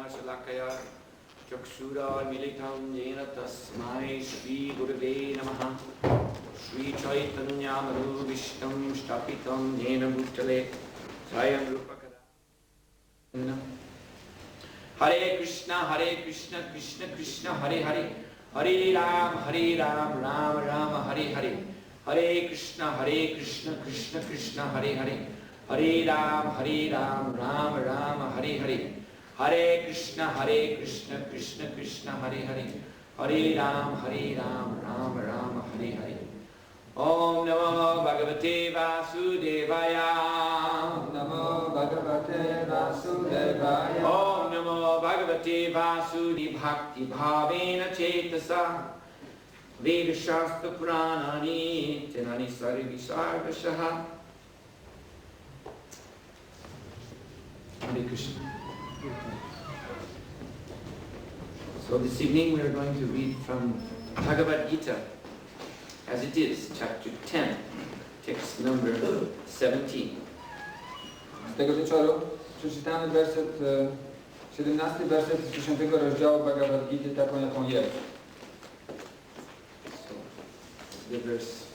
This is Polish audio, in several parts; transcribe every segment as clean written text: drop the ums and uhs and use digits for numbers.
Shalakaya Chakshura Militam Jena Tasmai Shri Gurave Namaha Shri Chaitanya Madhu Vishtam Shtapitam Jena Bhutale Swayam Rupakada Hare Krishna, Krishna Krishna, Hare Hare Hare Ram, Ram Ram, Hare Hare Hare Krishna, Krishna Krishna, Hare Hare Hare Ram, Ram Ram, Hare Hare Hare Krishna, Krishna Krishna, Hare Hare Hare Ram, Ram Ram, Hare Hare Om Namo Bhagavate Vasudevaya Namo Bhagavate Vasudevaya Om Namo Bhagavate Vasudevaya Bhakti Bhavena Cetasa Veda Shastra Puranani Tenani Sarvi Sarvashaha Hare Krishna. So this evening we are going to read from Bhagavad Gita as it is, chapter 10, text number 17. Z tego wieczoru przeczytamy werset, 17 werset z 10 rozdziału Bhagavad Gita taką jaką jest. So the verse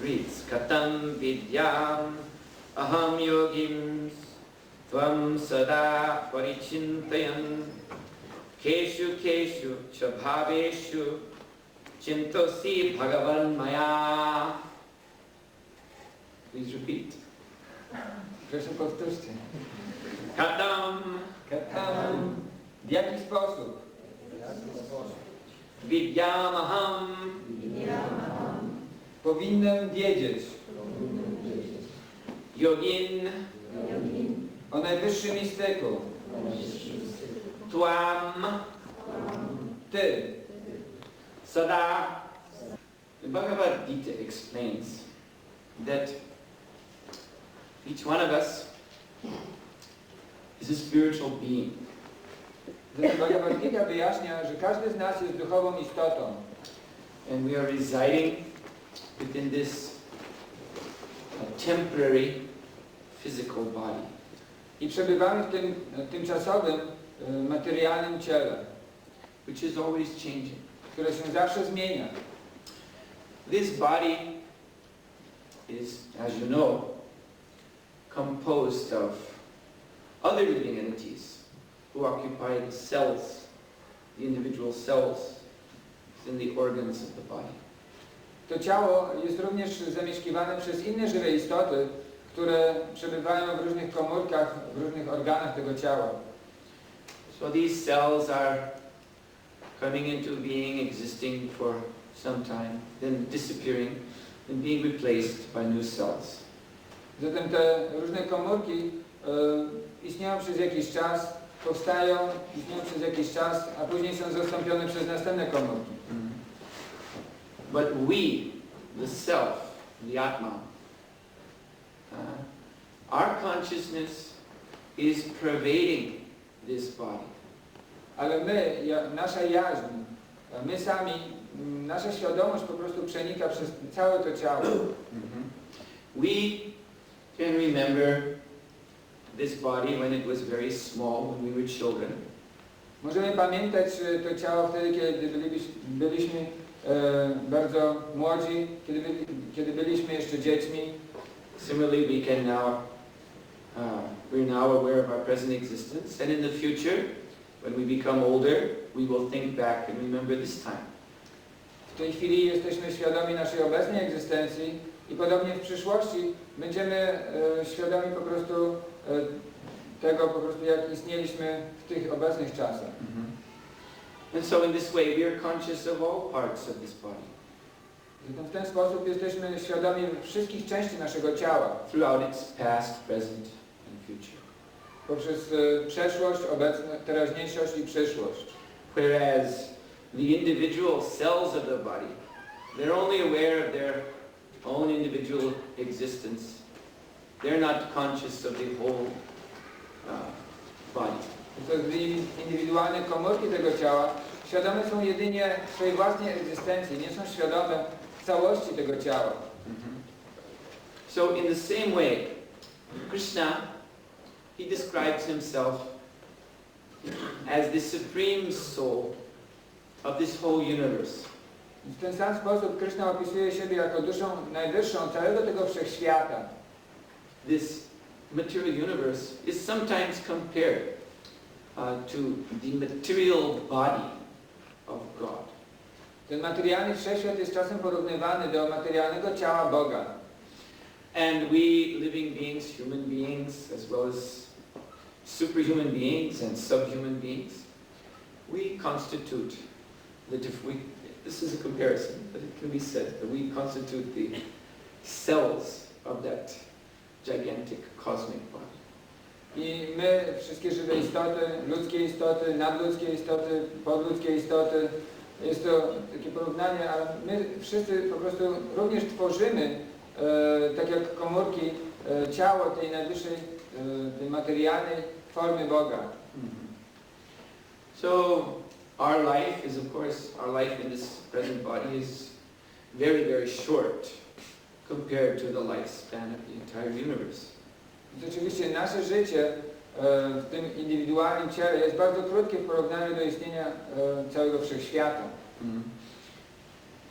reads, Katam vidyam aham yogim tvam sada parichintayan keshu keshu cha bhaveshu chintosi bhagavan maya. Please repeat. Proszę powtórzcie. Katam w jaki sposób? vidyamaham Powinienem wiedzieć yogin o najwyższym mistyku. Tvam Ty. Sada. The Bhagavad Gita explains that each one of us is a spiritual being. Zatem Bhagavad Gita wyjaśnia, że każdy z nas jest duchową istotą. And we are residing within this temporary physical body. I przebywamy w tym tymczasowym, materialnym ciele, which is always changing. które się zawsze zmienia. This body is, as you know, composed of other living entities who occupy the cells, the individual cells in the organs of the body. To ciało jest również zamieszkiwane przez inne żywe istoty, które przebywają w różnych komórkach, w różnych organach tego ciała. So these cells are coming into being, existing for some time, then disappearing and being replaced by new cells. Zatem te różne komórki istnieją przez jakiś czas, powstają, istnieją przez jakiś czas, a później są zastąpione przez następne komórki. But we, the self, the Atma, our consciousness is pervading this body. Ale my, nasza jaźń, my sami, nasza świadomość po prostu przenika przez całe to ciało. We can remember this body when it was very small, when we were children. Możemy pamiętać to ciało wtedy, kiedy byliśmy bardzo młodzi, kiedy byliśmy jeszcze dziećmi. Similarly, we can now, we're now aware of our present existence, and in the future, when we become older, we will think back and remember this time. W tej chwili jesteśmy świadomi naszej obecnej egzystencji i podobnie w przyszłości będziemy świadomi po prostu tego, jak istnieliśmy w tych obecnych czasach. And so in this way, we are conscious of all parts of this body. Zatem w ten sposób jesteśmy świadomi wszystkich części naszego ciała. Throughout its past, present, and future. Poprzez przeszłość, teraźniejszość i przyszłość. Whereas the individual cells of the body, they're only aware of their own individual existence. They're not conscious of the whole body. To indywidualne komórki tego ciała świadome są jedynie swojej własnej egzystencji, nie są świadome całości tego ciała. So in the same way, Krishna, he describes himself as the supreme soul of this whole universe. W ten sam sposób Krishna opisuje siebie jako duszą najwyższą całego tego wszechświata. This material universe is sometimes compared to the material body of God. Ten materialny wszechświat jest czasem porównywany do materialnego ciała Boga. And we living beings, human beings, as well as superhuman beings and subhuman beings, we constitute this is a comparison, but it can be said that we constitute the cells of that gigantic cosmic body. I my, wszystkie żywe istoty, ludzkie istoty, nadludzkie istoty, podludzkie istoty, jest to takie porównanie, ale my wszyscy po prostu również tworzymy, tak jak komórki, ciało tej najwyższej, tej materialnej formy Boga. So our life is, of course, our life in this present body is very, very short compared to the lifespan of the entire universe. Rzeczywiście nasze życie w tym indywidualnym ciele jest bardzo krótkie w porównaniu do istnienia całego wszechświata.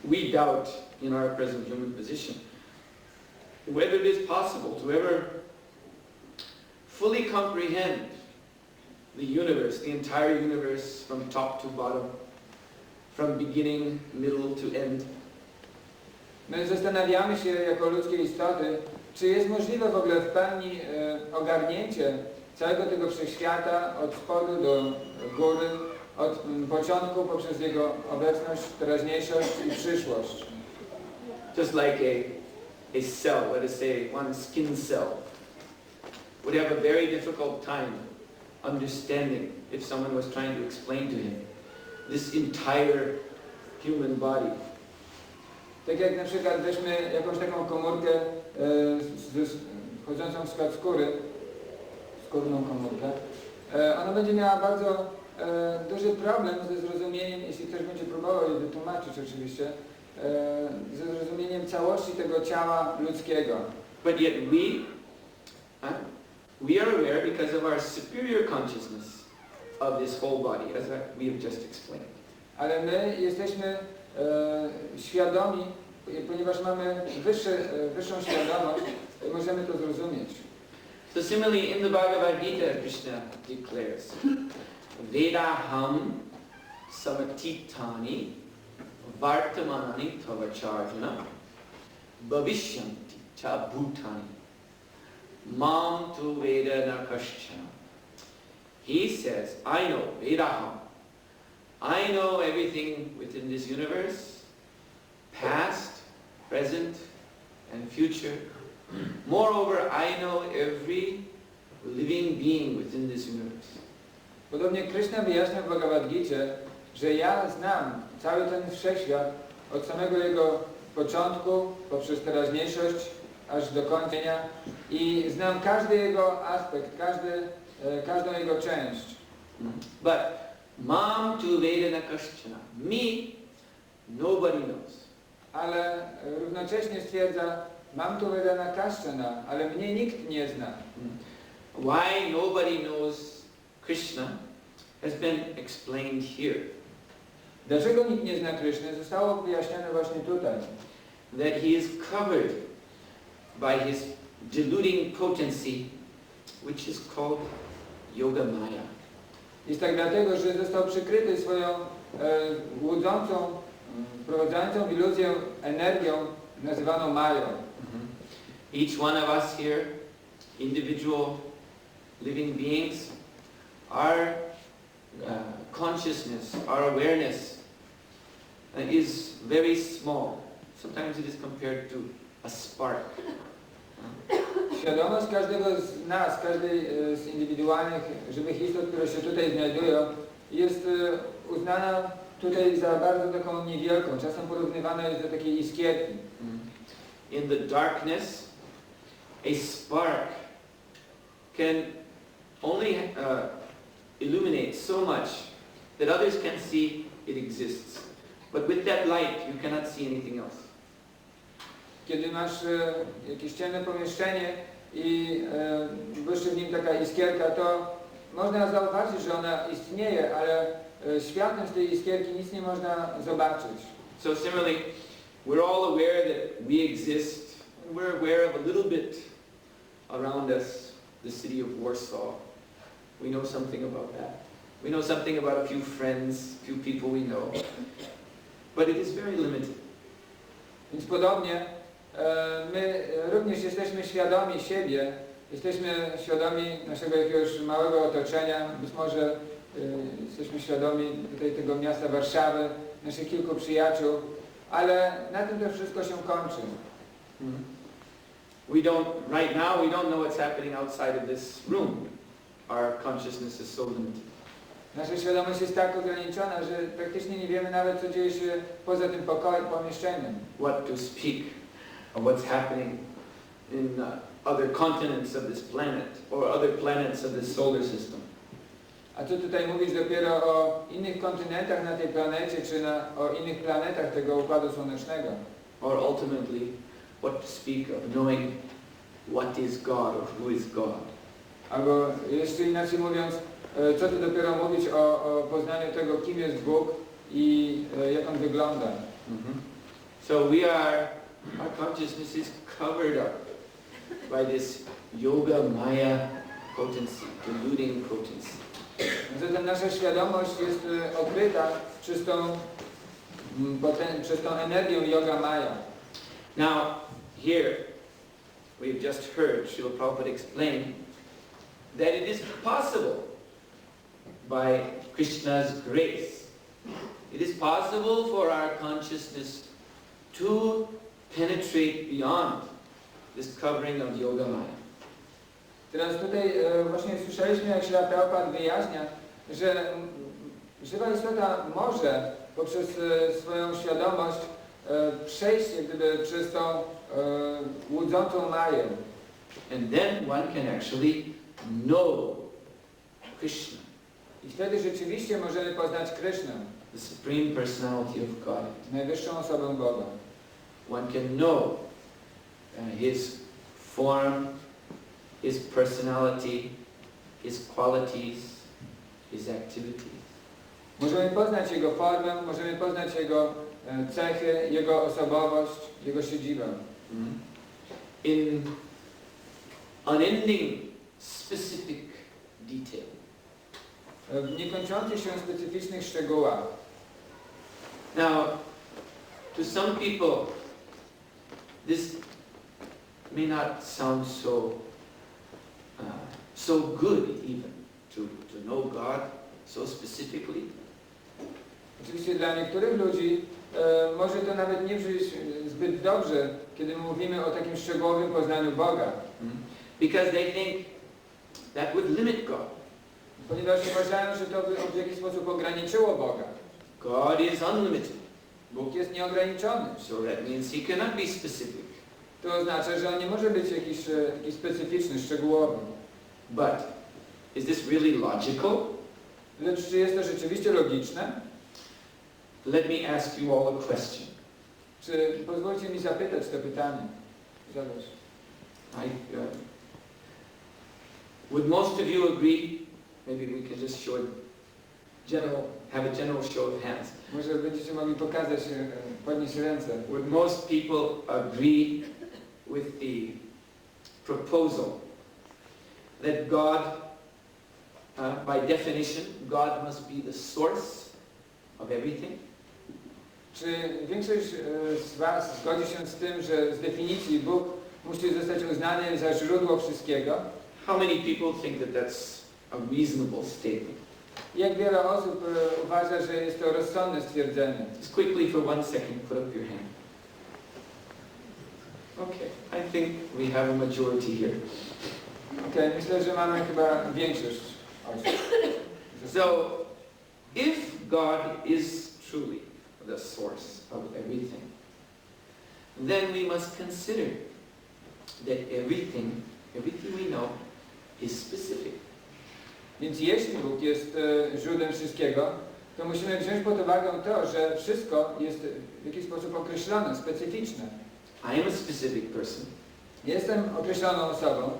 We doubt in our present human position whether it is possible to ever fully comprehend the universe, the entire universe from top to bottom, from beginning, middle to end. My zastanawiamy się jako ludzkie istoty, czy jest możliwe w ogóle w pełni ogarnięcie całego tego wszechświata od spodu do góry, od początku poprzez jego obecność, teraźniejszość i przyszłość. Just like a cell, let us say one skin cell, would have a very difficult time understanding if someone was trying to explain to him this entire human body. Tak jak na przykład weźmy jakąś taką komórkę wchodzącą w skład skóry, skórną komórkę, ona będzie miała bardzo duży problem ze zrozumieniem, jeśli ktoś będzie próbował jej wytłumaczyć oczywiście, ze zrozumieniem całości tego ciała ludzkiego. But yet we are aware because of our superior consciousness of this whole body, as we have just explained. Ale my jesteśmy świadomi, ponieważ mamy wyższą świadomość, możemy to zrozumieć. So similarly in the Bhagavad Gita, Krishna declares, Vedaham samatitani vartamanani tavacharjana bhavishyanti cha bhutani mam tu veda nakashchana. He says, I know, Vedaham, I know everything within this universe, past, present, and future. Moreover, I know every living being within this universe. Podobnie Krishna wyjaśnia w Bhagavad Gicie, że ja znam cały ten wszechświat od samego jego początku, poprzez teraźniejszość, aż do końca i znam każdy jego aspekt, każdą jego część. But mam tu veda nakashchana. Me, nobody knows. Ale równocześnie stwierdza, mam tu veda nakashchana, ale mnie nikt nie zna. Why nobody knows Krishna has been explained here. Dlaczego nikt nie zna Kryszny? Zostało wyjaśnione właśnie tutaj. That he is covered by his deluding potency, which is called Yoga Maya. Jest tak dlatego, że został przykryty swoją łudzącą, wprowadzającą iluzję energią nazywaną Mają. Each one of us here, individual living beings, our consciousness, our awareness is very small. Sometimes it is compared to a spark. Świadomość każdego z nas, każdej z indywidualnych żywych istot, które się tutaj znajdują, jest uznana tutaj za bardzo taką niewielką. Czasem porównywana jest do takiej iskierki. In the darkness, a spark can only illuminate so much that others can see it exists. But with that light, you cannot see anything else. Kiedy masz jakieś ciemne pomieszczenie, i błyszczy w nim taka iskierka, to można zauważyć, że ona istnieje, ale światem z tej iskierki nic nie można zobaczyć. So similarly, we're all aware that we exist, and we're aware of a little bit around us, the city of Warsaw. We know something about that. We know something about a few friends, few people we know. But it is very limited. Więc podobnie my również jesteśmy świadomi siebie, jesteśmy świadomi naszego jakiegoś małego otoczenia, być może jesteśmy świadomi tutaj tego miasta Warszawy, naszych kilku przyjaciół, ale na tym to wszystko się kończy. Right now we don't know what's happening outside of this room. Our consciousness is so limited. Nasza świadomość jest tak ograniczona, że praktycznie nie wiemy nawet, co dzieje się poza tym pomieszczeniem. What to speak of what's happening in other continents of this planet or other planets of this solar system. A co tutaj mówić dopiero o innych kontynentach na tej planecie, czy o innych planetach tego Układu Słonecznego. Or ultimately, what to speak of knowing what is God or who is God. Albo jeszcze inaczej mówiąc, co tu dopiero mówić o poznaniu tego, kim jest Bóg i jak On wygląda. So our consciousness is covered up by this yoga maya potency, deluding potency. Zatem nasza świadomość jest okryta przez tą energią yoga maya. Now, here we've just heard Srila Prabhupada explain that it is possible by Krishna's grace. It is possible for our consciousness to penetrate beyond this covering of yoga maya. Teraz tutaj właśnie słyszeliśmy, jak Srila Prabhupada wyjaśnia, że żywa istota może poprzez swoją świadomość przejść jak gdyby przez tą łudzącą maję. And then one can actually know Krishna. I wtedy rzeczywiście możemy poznać Krishnę, the Supreme Personality of God. najwyższą osobę Boga. One can know His form, His personality, His qualities, His activities. Możemy poznać Jego formę, możemy poznać Jego cechy, Jego osobowość, Jego siedzibę. In unending specific detail. W niekończących się specyficznych szczegółach. Now, to some people, this may not sound so good even to know God so specifically. Oczywiście dla niektórych ludzi może to nawet nie brzmieć zbyt dobrze, kiedy mówimy o takim szczegółowym poznaniu Boga. Because they think that would limit God. Ponieważ uważają, że to by w jakiś sposób ograniczyło Boga. God is unlimited. Bóg jest nieograniczony. So that means He cannot be specific. To oznacza, że On nie może być jakiś specyficzny, szczegółowy. But is this really logical? Lecz czy jest to rzeczywiście logiczne? Let me ask you all a question. Czy pozwólcie mi zapytać to pytanie? Zobacz. Would most of you agree? Maybe we can just have a general show of hands. Może będziecie mogli pokazać, podnieść ręce. Would most people agree with the proposal that God, by definition, God must be the source of everything? Czy większość z Was zgodzi się z tym, że z definicji Bóg musi zostać uznany za źródło wszystkiego? How many people think that that's a reasonable statement? Jak wiele osób uważa, że jest to rozsądne stwierdzenie? Just quickly for 1 second, put up your hand. Okay, I think we have a majority here. Okay, myślę, że mamy chyba większość osób. So, if God is truly the source of everything, then we must consider that everything we know is specific. Więc jeśli Bóg jest źródłem wszystkiego, to musimy wziąć pod uwagę to, że wszystko jest w jakiś sposób określone, specyficzne. I am a specific person. Jestem określoną osobą.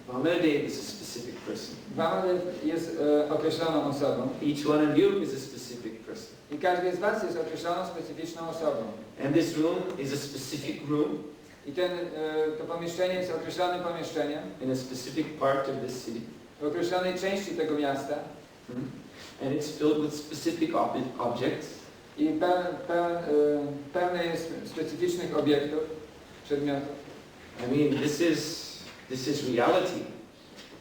Vamadev is a specific person. Vamadev jest określoną osobą. Each one of you is a specific person. I każdy z was jest określoną, specyficzną osobą. And this room is a specific room. I to pomieszczenie jest określonym pomieszczeniem. In a specific part of this city. W określonej części tego miasta. And it's filled with specific objects. I pełne jest specyficznych obiektów, przedmiotów. I mean, this is reality.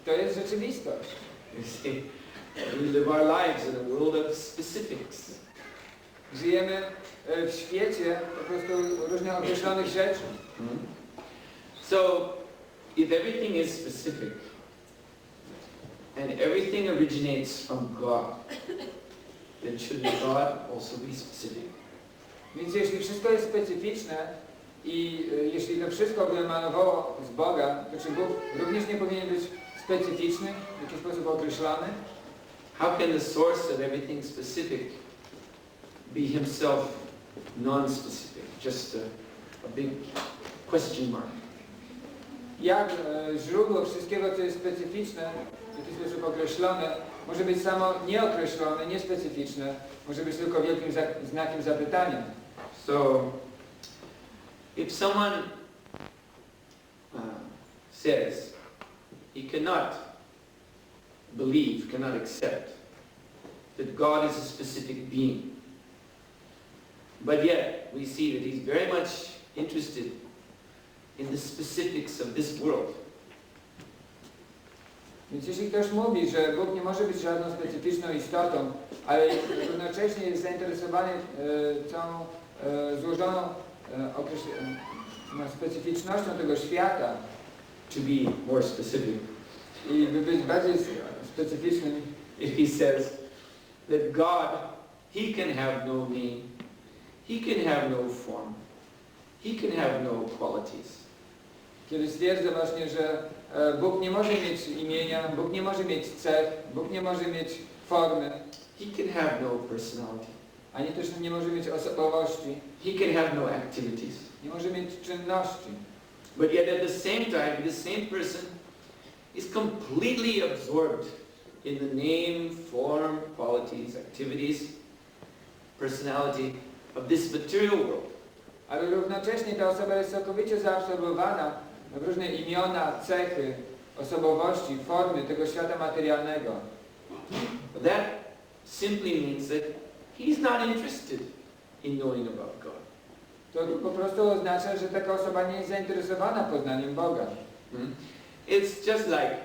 To jest rzeczywistość. You see, we live our lives in a world of specifics. Żyjemy w świecie po prostu różnych określonych rzeczy. So, if everything is specific, and everything originates from God, then should God also be specific? Więc jeśli wszystko jest specyficzne i jeśli to wszystko wyemanowało z Boga, to czy Bóg również nie powinien być specyficzny, w jakiś sposób określony? How can the source of everything specific be himself non-specific? Just a big question mark. Jak źródło wszystkiego, co jest specyficzne, w jakiś sposób określone, może być samo nieokreślone, niespecyficzne, może być tylko wielkim znakiem zapytania. So, if someone says he cannot believe, cannot accept that God is a specific being, but yet we see that he's very much interested in the specifics of this world. Więc jeśli ktoś mówi, że Bóg nie może być żadną specyficzną istotą, ale równocześnie jest zainteresowany całą złożoną specyficznością tego świata, To be more specific, i by być bardziej specyficznym, if he says that God, he can have no name, he can have no form, he can have no qualities. kiedy stwierdza właśnie, że Bóg nie może mieć imienia, Bóg nie może mieć cech, Bóg nie może mieć formy, He can have no personality. ani też nie może mieć osobowości, He can have no activities. nie może mieć czynności. But yet at the same time, this same person is completely absorbed in the name, form, qualities, activities, personality of this material world. Ale równocześnie ta osoba jest całkowicie zaabsorbowana w różne imiona, cechy, osobowości, formy tego świata materialnego. That simply means that he's not interested in knowing about God. To po prostu oznacza, że taka osoba nie jest zainteresowana poznaniem Boga. It's just like,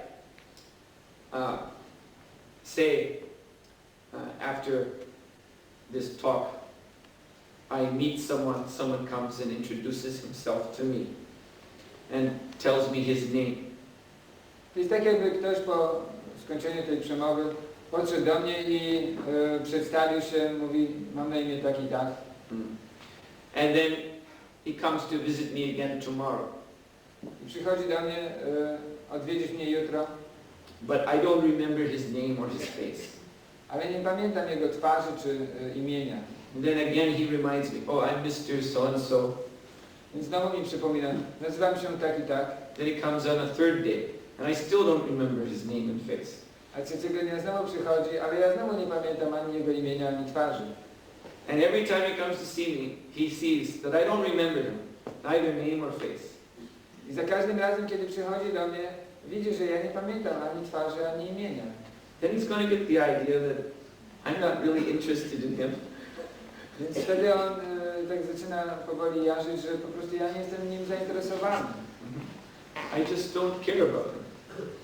say, after this talk, I meet someone comes and introduces himself to me and tells me his name. To jest tak, jakby ktoś po skończeniu tej przemowy podszedł do mnie i przedstawił się, mówi, mam na imię tak i tak. And then he comes to visit me again tomorrow. I przychodzi do mnie odwiedzić mnie jutro, But I don't remember his name or his face. ale nie pamiętam jego twarzy czy imienia. And then again he reminds me, oh, I'm Mr. So-and-so. Więc znowu mi przypomina, nazywam się tak i tak. Then he comes on a third day, and I still don't remember his name and face. A trzeciego dnia znowu przychodzi, ale ja znowu nie pamiętam ani jego imienia, ani twarzy. And every time he comes to see me, he sees that I don't remember him, neither name or face. I za każdym razem, kiedy przychodzi do mnie, widzi, że ja nie pamiętam ani twarzy, ani imienia. Then he's going to get the idea that I'm not really interested in him. Więc wtedy on tak zaczyna powoli jarzyć, że po prostu ja nie jestem nim zainteresowany. I just don't care about him.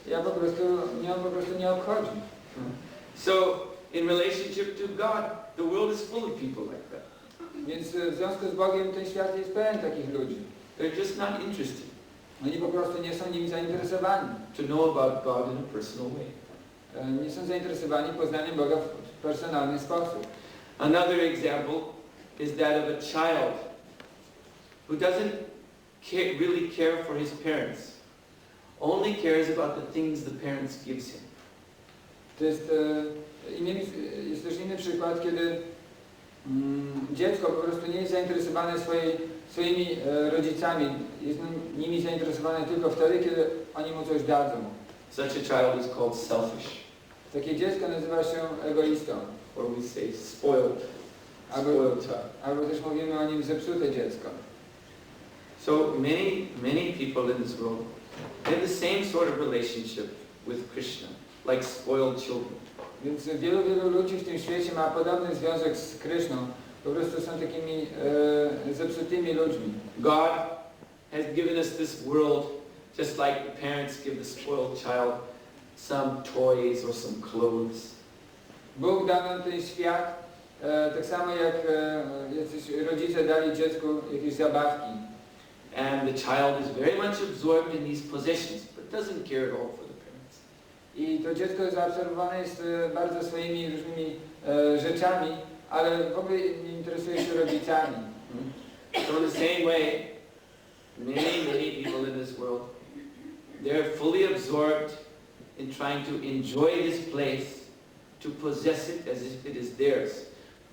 Ja po prostu, mnie on po prostu nie obchodzi. So, in relationship to God, the world is full of people like that. Więc w związku z Bogiem ten świat jest pełen takich ludzi. They're just not interested Oni po prostu nie są nim zainteresowani. to know about God in a personal way. Nie są zainteresowani poznaniem Boga w personalny sposób. Another example is that of a child who doesn't really care for his parents, only cares about the things the parents gives him. To jest, jest też inny przykład, kiedy dziecko po prostu nie jest zainteresowane swoimi rodzicami, jest nimi zainteresowane tylko wtedy, kiedy oni mu coś dadzą. Such a child is called selfish. Takie dziecko nazywa się egoistą. Or we say spoiled. Albo też mówimy o nim zepsute dziecko. So many people in this world have the same sort of relationship with Krishna, like spoiled children. Więc wielu ludzi w tym świecie ma podobny związek z Kryszną. Po prostu są takimi zepsutymi ludźmi. God has given us this world just like the parents give the spoiled child some toys or some clothes. Bóg dał nam ten świat tak samo jak jacyś rodzice dali dziecku jakieś zabawki. And the child is very much absorbed in these possessions, but doesn't care at all for the parents. I to dziecko zaabsorbowane jest bardzo swoimi różnymi rzeczami, ale w ogóle nie interesuje się rodzicami. So in the same way, many people in this world, they're fully absorbed in trying to enjoy this place, to possess it as if it is theirs.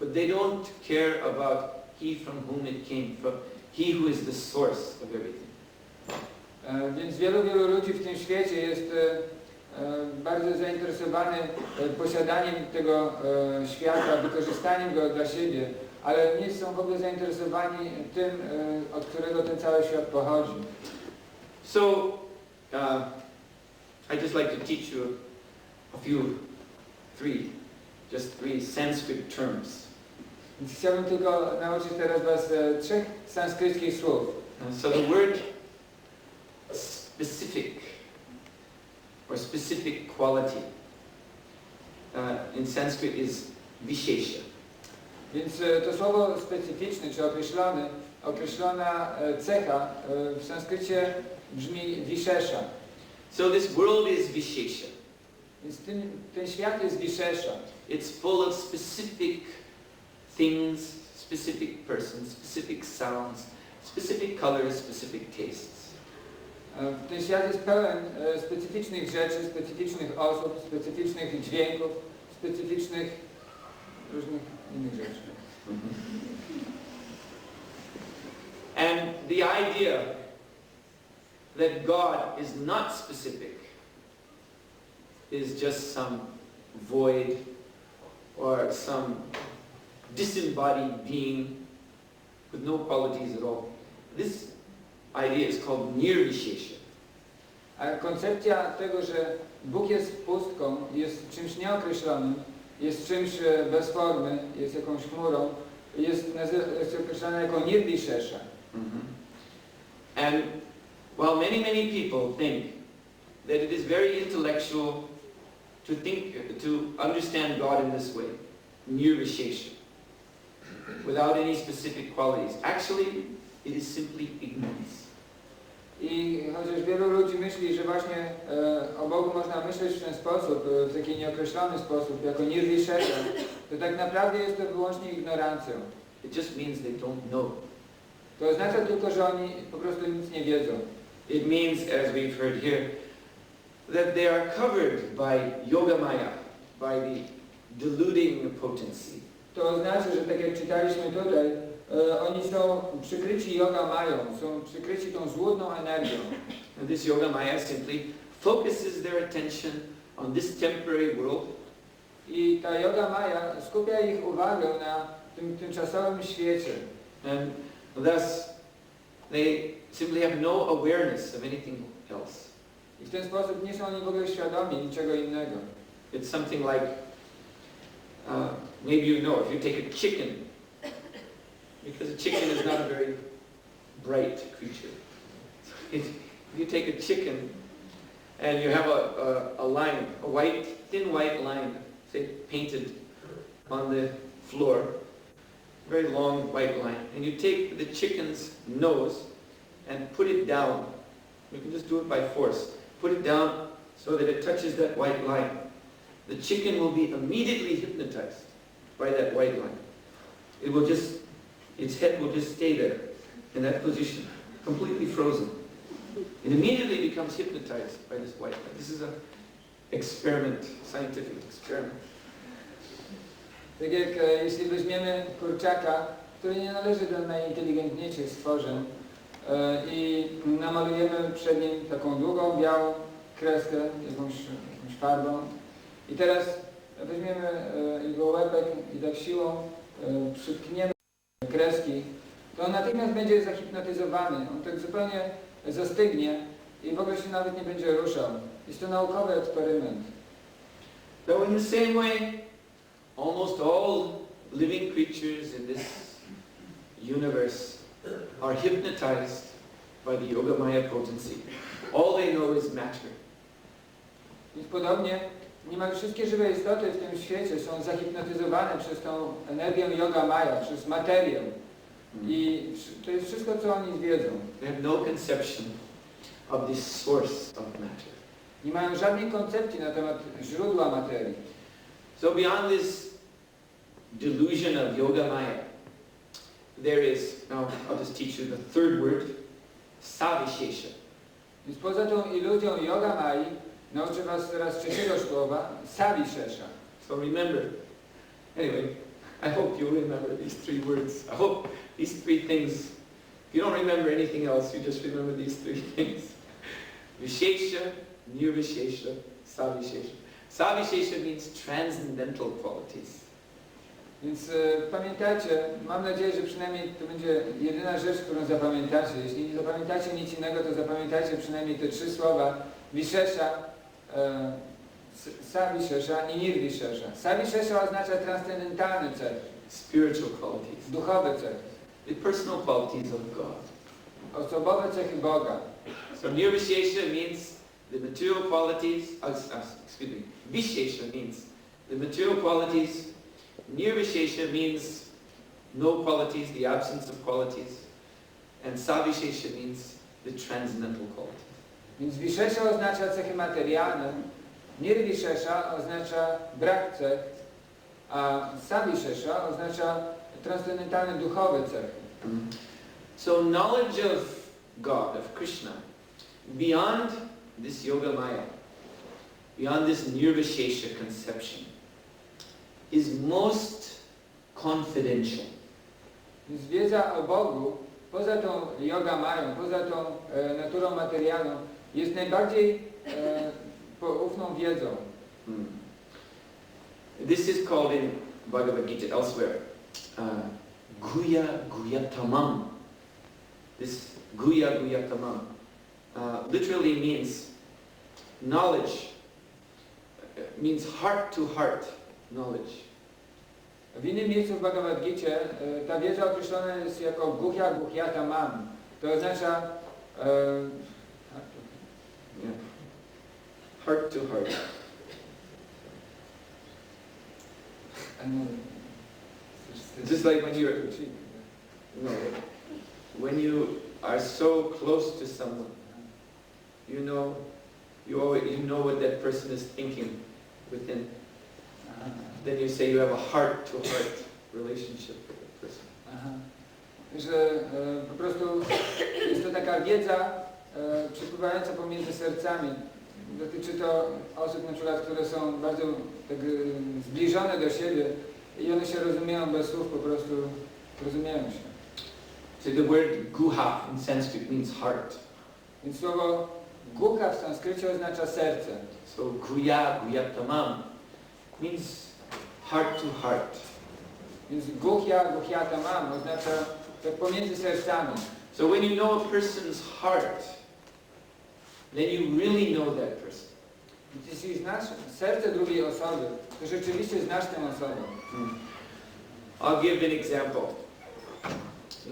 But they don't care about he from whom it came from, he who is the source of everything. Więc wielu ludzi w tym świecie jest bardzo zainteresowany posiadaniem tego świata, wykorzystaniem go dla siebie, ale nie są w ogóle zainteresowani tym, od którego ten cały świat pochodzi. So, I'd just like to teach you three Sanskrit terms. Więc chciałbym tylko nauczyć teraz was 3 sanskryckich słów. So the word specific or specific quality in Sanskrit is vishesha. Więc to słowo specyficzny czy określona cecha w sanskrycie brzmi vishesha. So this world is vishesha. Więc ten świat jest vishesha. It's full of specific things, specific persons, specific sounds, specific colors, specific tastes. Ten świat jest pełen specyficznych rzeczy, specyficznych osób, specyficznych dźwięków, specyficznych różnych innych rzeczy. And the idea that God is not specific is just some void or some disembodied being with no qualities at all. This idea is called nirvishesha. A koncepcja tego, że Bóg jest pustką, jest czymś nieokreślonym, jest czymś bez formy, jest jakąś chmurą, jest określana jako nirvishesha. And while many people think that it is very intellectual to understand God in this way, nirvishesha, without any specific qualities, actually it is simply ignorance. I chociaż wielu ludzi myśli, że właśnie o Bogu można myśleć w ten sposób, w taki nieokreślony sposób, jako nirvishesha, to tak naprawdę jest to wyłącznie ignorancją. It just means they don't know. To oznacza tylko, że oni po prostu nic nie wiedzą. It means, as we've heard here, that they are covered by yogamaya, by the deluding potency. To oznacza, że tak jak czytaliśmy tutaj, oni są przykryci yoga-mają, są przykryci tą złudną energią. And this yogamaya simply focuses their attention on this temporary world. I ta yoga-maja skupia ich uwagę na tym tymczasowym świecie. And thus they simply have no awareness of anything else. I w ten sposób nie są oni w ogóle świadomi niczego innego. It's something like, maybe you know, if you take a chicken, because a chicken is not a very bright creature. If you take a chicken and you have a line, a thin white line, say painted on the floor, very long white line, and you take the chicken's nose and put it down. You can just do it by force. Put it down so that it touches that white line. The chicken will be immediately hypnotized by that white line. Its head will just stay there in that position, completely frozen. It immediately becomes hypnotized by this white line. This is an experiment, scientific experiment. Tak jak jeśli weźmiemy kurczaka, który nie należy do najinteligentniejszych stworzeń i namalujemy przed nim taką długą, białą kreskę, jakąś farbą i teraz weźmiemy jego łebek i tak siłą przytkniemy kreski, to on natychmiast będzie zahipnotyzowany, on tak zupełnie zastygnie i w ogóle się nawet nie będzie ruszał. Jest to naukowy eksperyment. So in the same way, almost all living creatures in this universe are hypnotized by the Yogamaya potency. All they know is matter. I podobnie niemal wszystkie żywe istoty w tym świecie są zahipnotyzowane przez tą energię Yogamaya, przez materię. I to jest wszystko, co oni wiedzą. They have no conception of this source of matter. Nie mają żadnej koncepcji na temat źródła materii. So beyond this delusion of Yogamaya, there is, now I'll just teach you the third word, savishesha. Więc poza tą iluzją Yogamai nauczę was teraz trzeciego słowa, savishesha. So remember, anyway, I hope you remember these three words. I hope these three things, if you don't remember anything else, you just remember these three things. Vishesha, nirvishesha, savishesha. Savishesha means transcendental qualities. Więc pamiętajcie, mam nadzieję, że przynajmniej to będzie jedyna rzecz, którą zapamiętacie. Jeśli nie zapamiętacie nic innego, to zapamiętajcie przynajmniej te trzy słowa. Vishesha, savishesha i nirvishesha. Savishesha oznacza transcendentalne cechy. Spiritual qualities. Duchowe cechy. The personal qualities of God. Osobowe cechy Boga. So nirvishesha means the material qualities, excuse me, vishesha means the material qualities, nirvishesha means no qualities, the absence of qualities, and savishesha means the transcendental qualities. Więc vishesha oznacza cechy materialne, nirvishesha oznacza brak cech, a savishesha oznacza transcendentalne duchowe cechy. So knowledge of God, of Krishna, beyond this Yogamaya, beyond this nirvishesha conception, is most confidential. Więc wiedza o Bogu, poza tą Yogamają, poza tą naturą materialną, jest najbardziej poufną wiedzą. This is called in Bhagavad Gita elsewhere, Guya Guyatamam. This Guya Guyatamam literally means knowledge, means heart to heart knowledge. W innym miejscu w Bhagavad Gicie ta wiedza określona jest jako Guhya Guhyatamam. To oznacza heart to heart. Just like when you're, no, when you are so close to someone, you know what that person is thinking within. Then you say you have a heart-to-heart relationship with that person. Że po prostu jest to taka wiedza przepływająca pomiędzy sercami. Dotyczy to osób na przykład, które są bardzo tak, zbliżone do siebie i one się rozumieją bez słów, po prostu rozumieją się. So the word guha in Sanskrit means heart. Więc słowo guha w sanskrycie oznacza serce. So guya, guyatamam means heart to heart. Więc guhya, guhyatamam oznacza tak pomiędzy sercami. So when you know a person's heart, then you really know that person. Więc jeśli znasz serce drugiej osoby, to rzeczywiście znasz tę osobę. I'll give an example.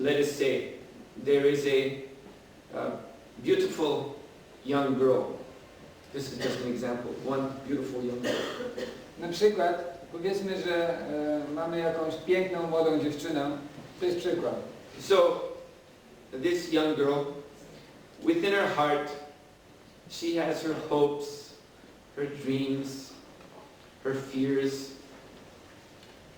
Let us say there is a beautiful young girl. This is just an example. One beautiful young girl. Na przykład, powiedzmy, że mamy jakąś piękną, młodą dziewczynę. To jest przykład. So, this young girl, within her heart, she has her hopes, her dreams, her fears.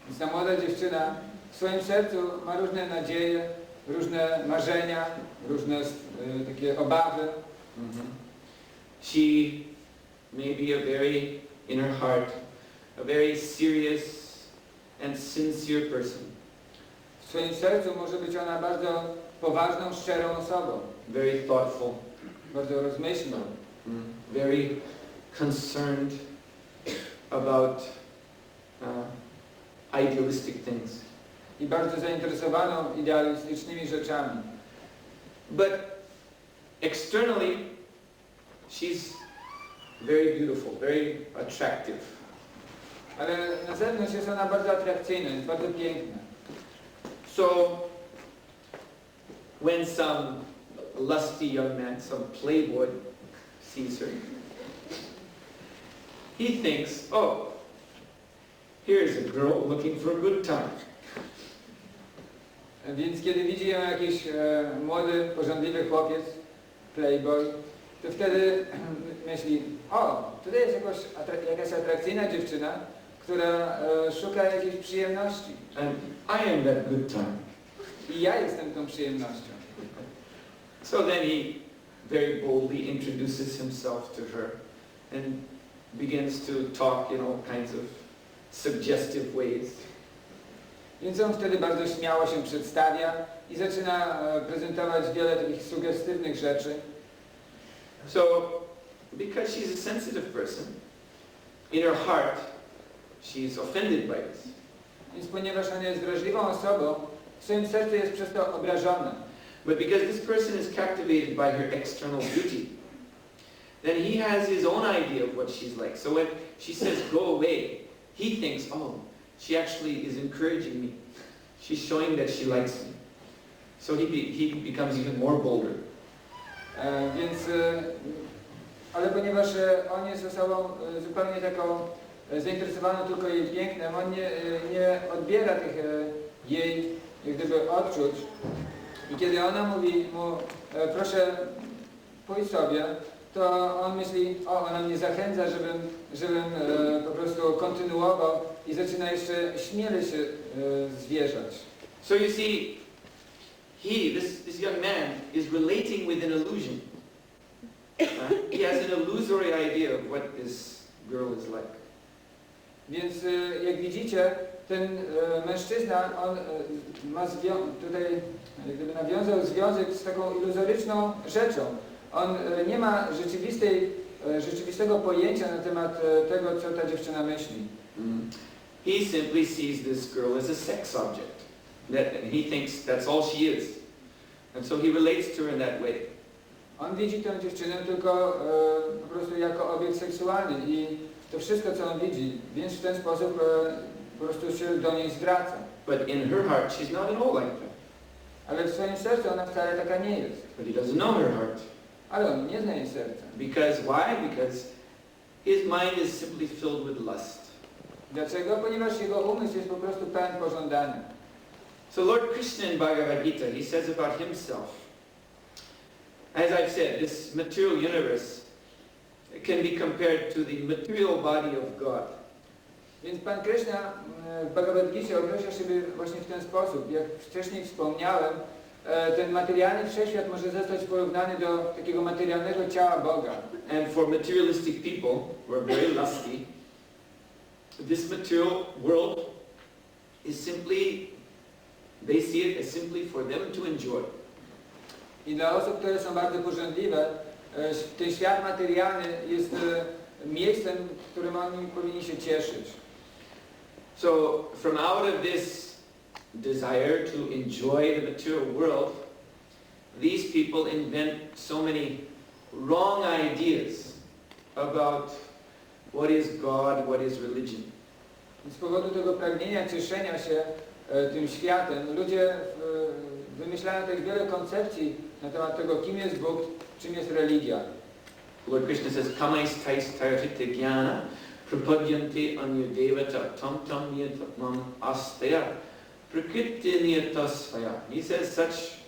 Więc ta młoda dziewczyna w swoim sercu ma różne nadzieje, różne marzenia, różne takie obawy. She may be in her heart, a very serious, and sincere person. W swoim sercu może być ona bardzo poważną, szczerą osobą. Very thoughtful. Bardzo rozmyślną. Very concerned about idealistic things. I bardzo zainteresowaną idealistycznymi rzeczami. But externally, she's very beautiful, very attractive. Ale na zewnątrz jest ona bardzo atrakcyjna, jest bardzo piękna. So, when some lusty young man, some playboy sees her, he thinks, oh, here's a girl looking for a good time. Więc kiedy widzi ją jakiś młody, pożądliwy chłopiec, playboy, to wtedy myśli, o, tutaj jest jakaś atrakcyjna dziewczyna, która szuka jakiejś przyjemności. And I am that good time. I ja jestem tą przyjemnością. So then he very boldly introduces himself to her and begins to talk in all kinds of suggestive ways. Więc on wtedy bardzo śmiało się przedstawia i zaczyna prezentować wiele takich sugestywnych rzeczy. So, because she's a sensitive person, in her heart, she's offended by this. Więc ponieważ ona jest wrażliwą osobą, w swoim sercu jest przez to obrażona. But because this person is captivated by her external beauty, then he has his own idea of what she's like. So when she says, go away, he thinks, oh, she actually is encouraging me. She's showing that she likes me. So he becomes even more bolder. Ale ponieważ on jest osobą zupełnie taką zainteresowaną tylko jej pięknem, on nie odbiera tych jej jak gdyby odczuć. I kiedy ona mówi mu, proszę pójdź sobie, to on myśli, o, ona mnie zachęca, żebym po prostu kontynuował i zaczyna jeszcze śmielej się zwierzać. So you see, this young man is relating with an illusion. He has an illusory idea of what this girl is like. Więc jak widzicie, ten mężczyzna, on ma tutaj jak gdyby nawiązał związek z taką iluzoryczną rzeczą. On nie ma rzeczywistego pojęcia na temat tego, co ta dziewczyna myśli. He simply sees this girl as a sex object. And he thinks that's all she is. And so he relates to her in that way. On widzi tę dziewczynę tylko po prostu jako obiekt seksualny i to wszystko, co on widzi, więc w ten sposób po prostu się do niej zwraca. But in her heart, she's not at all like that. Ale w swoim sercu ona wcale taka nie jest. But he doesn't know her heart. Ale on nie zna jej serca. Because why? Because his mind is simply filled with lust. Dlaczego? Ponieważ jego umysł jest po prostu pełen pożądania. So Lord Krishna in Bhagavad Gita, he says about himself, as I've said, this material universe can be compared to the material body of God. Więc Pan Krishna w Bhagavad Gita określa siebie właśnie w ten sposób. Jak wcześniej wspomniałem, ten materialny wszechświat może zostać porównany do takiego materialnego ciała Boga. And for materialistic people who are very lusty, this material world is simply, they see it as simply for them to enjoy. I dla osób, które są bardzo pożądliwe, ten świat materialny jest miejscem, w którym oni powinni się cieszyć. So from out of this desire to enjoy the material world, these people invent so many wrong ideas about what is God, what is religion. Z powodu tego pragnienia cieszenia się tym światem, ludzie wymyślają tak wiele koncepcji na temat tego, kim jest Bóg, czym jest religia. Lord Krishna says, kamaistaistarhite jnana prapadyanti anyudevata tam tam niyatam astaya prakriti niyatasvaya. He says such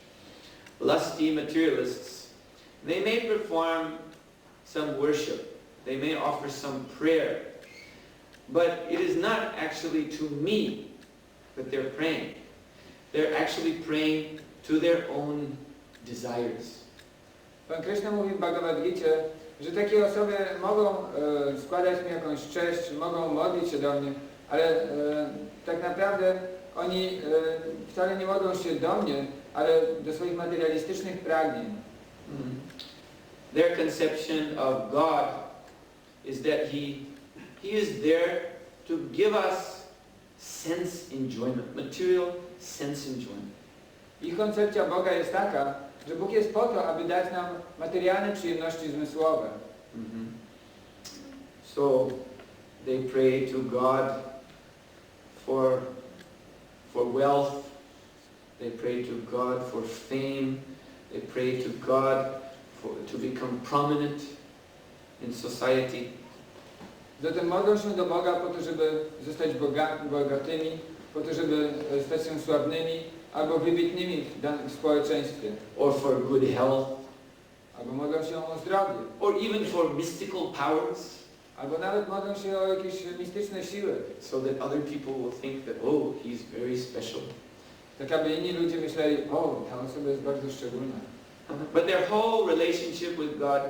lusty materialists, they may perform some worship, they may offer some prayer, but it is not actually to me that they're praying. They're actually praying to their own desires. Pan Krishna mówi w Bhagavad Gita, że takie osoby mogą składać mi jakąś cześć, mogą modlić się do mnie, ale tak naprawdę oni wcale nie modlą się do mnie, ale do swoich materialistycznych pragnień. Their conception of God is that He is there to give us sense enjoyment, material sense enjoyment. Ich koncepcja Boga jest taka, że Bóg jest po to, aby dać nam materialne przyjemności zmysłowe. So they pray to God for wealth, they pray to God for fame, they pray to God to become prominent in society. Zatem modlą się do Boga po to, żeby zostać bogatymi, po to, żeby stać się sławnymi albo wybitnymi w społeczeństwie. Or for good health. Albo modlą się o zdrowie. Or even for mystical powers. Albo nawet modlą się o jakieś mistyczne siły. So that other people will think that, oh, he's very special. Tak aby inni ludzie myśleli, o, ta osoba jest bardzo szczególna. But their whole relationship with God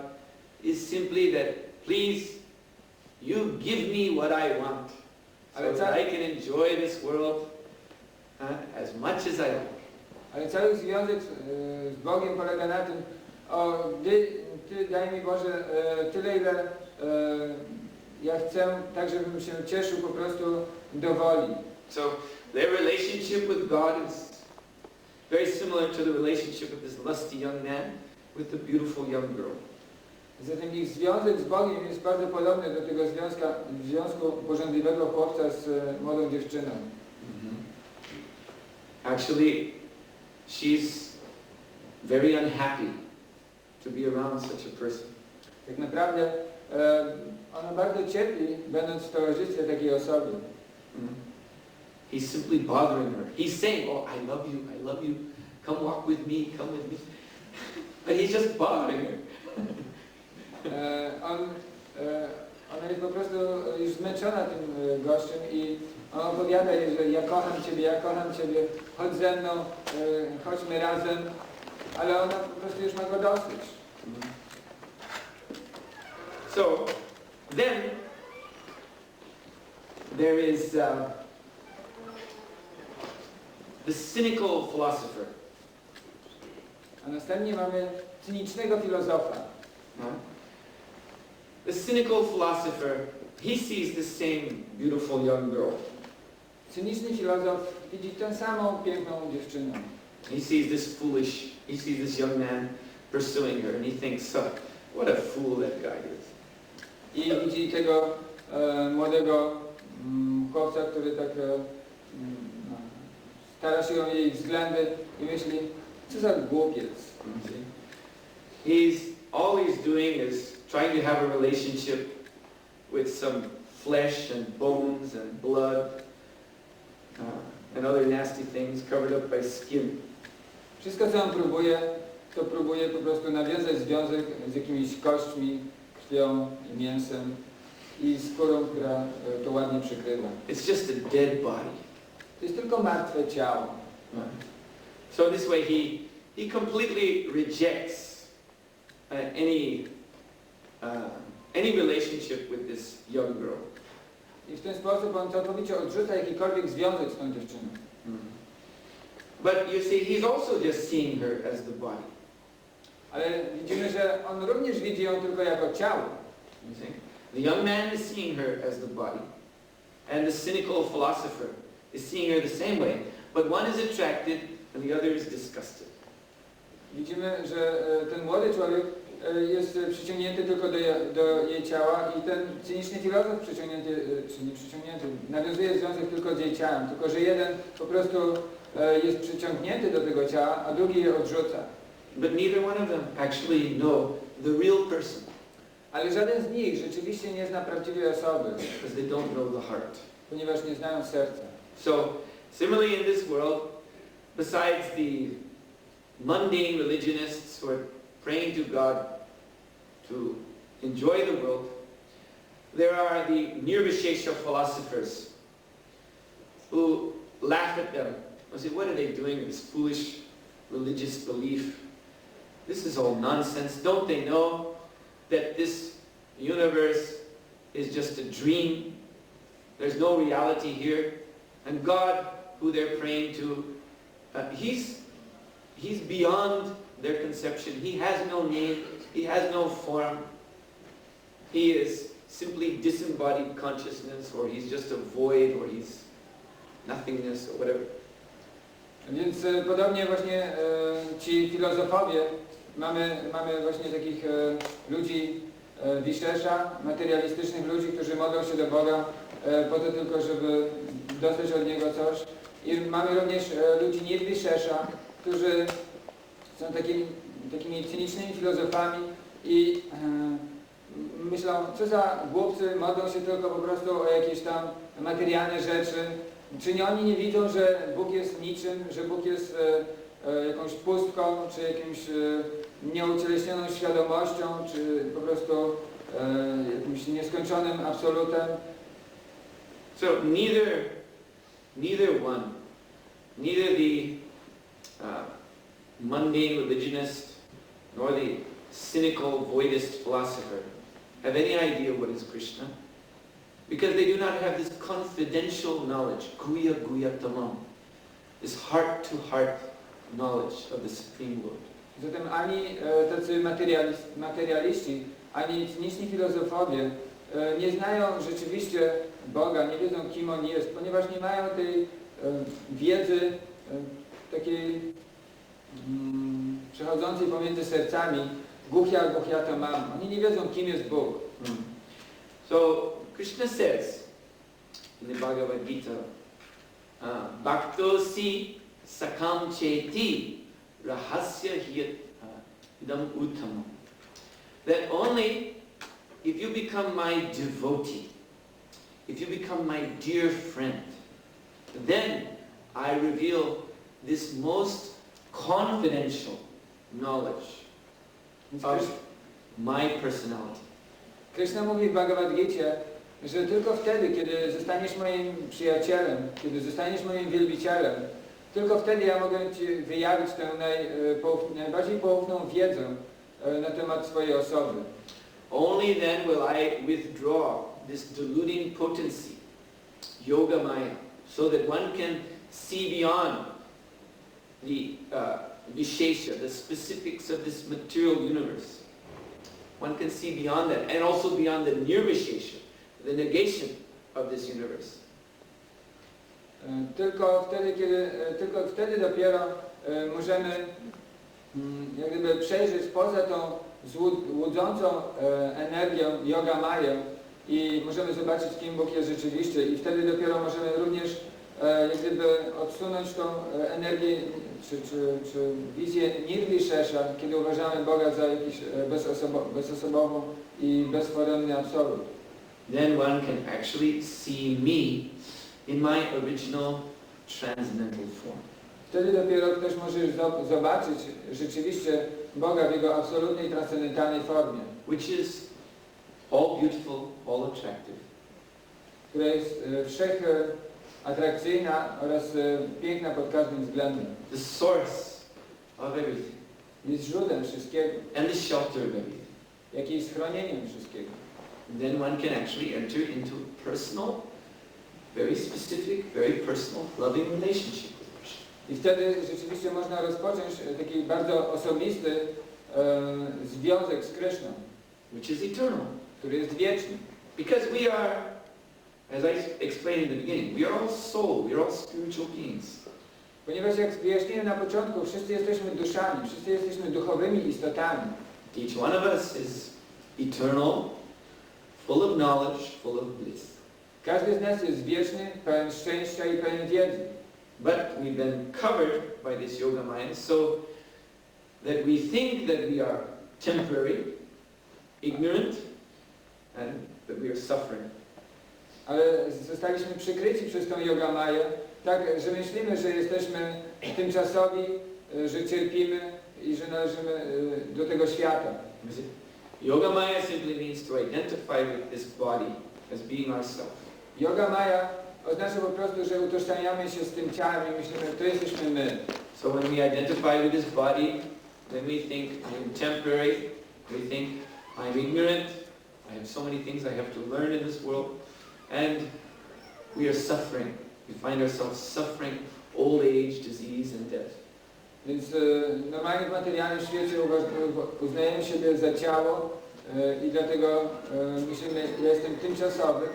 is simply that, please, you give me what I want, so that I can enjoy this world as much as I like. Ale cały związek z Bogiem polega na tym, Ty daj mi Boże tyle, ile ja chcę, tak żebym się cieszył po prostu do woli. So their relationship with God is very similar to the relationship of this lusty young man with the beautiful young girl. Zatem ich związek z Bogiem jest bardzo podobny do tego związku pożądliwego chłopca z młodą dziewczyną. Actually, she's very unhappy to be around such a person. Tak naprawdę ona bardzo cierpi, będąc w towarzystwie takiej osoby. He's simply bothering her. He's saying, oh, I love you, come walk with me, come with me. But he's just bothering her. Ona jest po prostu już zmęczona tym gościem i on opowiada jej, że ja kocham Ciebie, chodź ze mną, chodźmy razem, ale ona po prostu już ma go dosyć. So, then, there is the cynical philosopher. A następnie mamy cynicznego filozofa. The cynical philosopher, he sees the same beautiful young girl. Cyniczny filozof widzi tę samą piękną dziewczynę. He sees this young man pursuing her, and he thinks, oh, what a fool that guy is. I widzi tego młodego chłopca, który tak stara się o jej względy i myśli, co za głupiec. All he's doing is trying to have a relationship with some flesh and bones and blood and other nasty things covered up by skin. Wszystko, co on próbuje, to próbuje po prostu nawiązać związek z jakimiś kośćmi, krwią i mięsem i skórą, która to ładnie przykrywa. It's just a dead body. To jest tylko martwe ciało. So this way he completely rejects any relationship with this young girl. I w ten sposób on całkowicie odrzuca jakikolwiek związek z tą dziewczyną. But you see, he's also just seeing her as the body. Ale widzimy, że on również widzi ją tylko jako ciało. You see? The young man is seeing her as the body, and the cynical philosopher is seeing her the same way, but one is attracted and the other is disgusted. Widzimy, że ten młody człowiek jest przyciągnięty tylko do jej ciała i ten cyniczny filozof nawiązuje związek tylko z jej ciałem, tylko że jeden po prostu jest przyciągnięty do tego ciała, a drugi je odrzuca. But neither one of them actually know the real person. Ale żaden z nich rzeczywiście nie zna prawdziwej osoby, Because they don't know the heart. ponieważ nie znają serca. So, similarly in this world, besides the mundane religionists who are praying to God to enjoy the world, there are the nirvishesha philosophers who laugh at them and say, what are they doing, this foolish religious belief? This is all nonsense. Don't they know that this universe is just a dream? There's no reality here. And God, who they're praying to, He's beyond their conception. He has no name. He has no form. He is simply disembodied consciousness, or He's just a void, or He's nothingness, or whatever. Więc podobnie właśnie ci filozofowie, mamy właśnie takich ludzi wiszesza, materialistycznych ludzi, którzy modlą się do Boga po to tylko, żeby dostać od Niego coś. I mamy również ludzi nirwiszesza, którzy są takimi cynicznymi filozofami i myślą, co za głupcy, modlą się tylko po prostu o jakieś tam materialne rzeczy. Czy nie oni nie widzą, że Bóg jest niczym, że Bóg jest jakąś pustką, czy jakimś nieucieleśnioną świadomością, czy po prostu jakimś nieskończonym absolutem? So neither the mundane religionist nor the cynical voidist philosopher have any idea what is Krishna, because they do not have this confidential knowledge, guya guya tamam, this heart-to-heart knowledge of the Supreme Lord. Zatem ani tacy materialiści, ani cyniczni filozofowie nie znają rzeczywiście Boga, nie wiedzą, kim On jest, ponieważ nie mają tej wiedzy takiej przechodzącej pomiędzy sercami, guhya tamam. Oni nie wiedzą, kim jest Bóg. So Krishna says in the Bhagavad Gita, Bhaktosi sakam cheti rahasya idam uttamam. That only if you become my devotee, if you become my dear friend, then I reveal this most confidential knowledge of my personality. Krishna mówi w Bhagavad Gita, że tylko wtedy, kiedy zostaniesz moim przyjacielem, kiedy zostaniesz moim wielbicielem, tylko wtedy ja mogę Ci wyjawić tę najbardziej poufną wiedzę na temat swojej osoby. Only then will I withdraw this deluding potency, yoga maya, so that one can see beyond the vishesha, the specifics of this material universe. One can see beyond that, and also beyond the nirvishesha, the negation of this universe. Tylko wtedy dopiero możemy jak gdyby przejrzeć poza tą łudzącą energią yoga maję i możemy zobaczyć, kim Bóg jest rzeczywiście, i wtedy dopiero możemy również jak gdyby odsunąć tą energię czy wizję nirvishesha, kiedy uważamy Boga za jakiś bezosobową i bezforemny absolut. Then one can actually see me in my original transcendental form. Wtedy dopiero ktoś może zobaczyć rzeczywiście Boga w Jego absolutnej, transcendentalnej formie. Which is all beautiful, all attractive. Która jest wszechatrakcyjna oraz piękna pod każdym względem. The source of everything. Jest źródłem wszystkiego. And the shelter of everything. Jak jest schronieniem wszystkiego. Then one can actually enter into personal, very specific, very personal, loving relationship with Krishna. I wtedy rzeczywiście można rozpocząć taki bardzo osobisty związek z Krishną, which is eternal, który jest wieczny. Because we are, as I explained in the beginning, we are all soul, we are all spiritual beings. Ponieważ jak wyjaśniłem na początku, wszyscy jesteśmy duszami, wszyscy jesteśmy duchowymi istotami. Each one of us is eternal, full of knowledge, full of bliss. Każdy z nas jest wieczny, pełen szczęścia i pełen wiedzy. But we've been covered by this yoga mind so that we think that we are temporary, ignorant, and that we are suffering. Ale zostaliśmy przykryci przez tą yoga maję, tak, że myślimy, że jesteśmy tymczasowi, że cierpimy i że należymy do tego świata. Yoga maya simply means to identify with this body as being ourselves. Yoga maya oznacza po prostu, że utożsamiamy się z tym ciałem i myślimy, to jesteśmy my. So when we identify with this body, then we think I'm temporary, we think I'm ignorant, I have so many things I have to learn in this world, and we are suffering we find ourselves suffering old age, disease, and death. Więc normalnie w materialnym świecie uznajemy siebie za ciało i dlatego myślimy, ja jestem tymczasowy,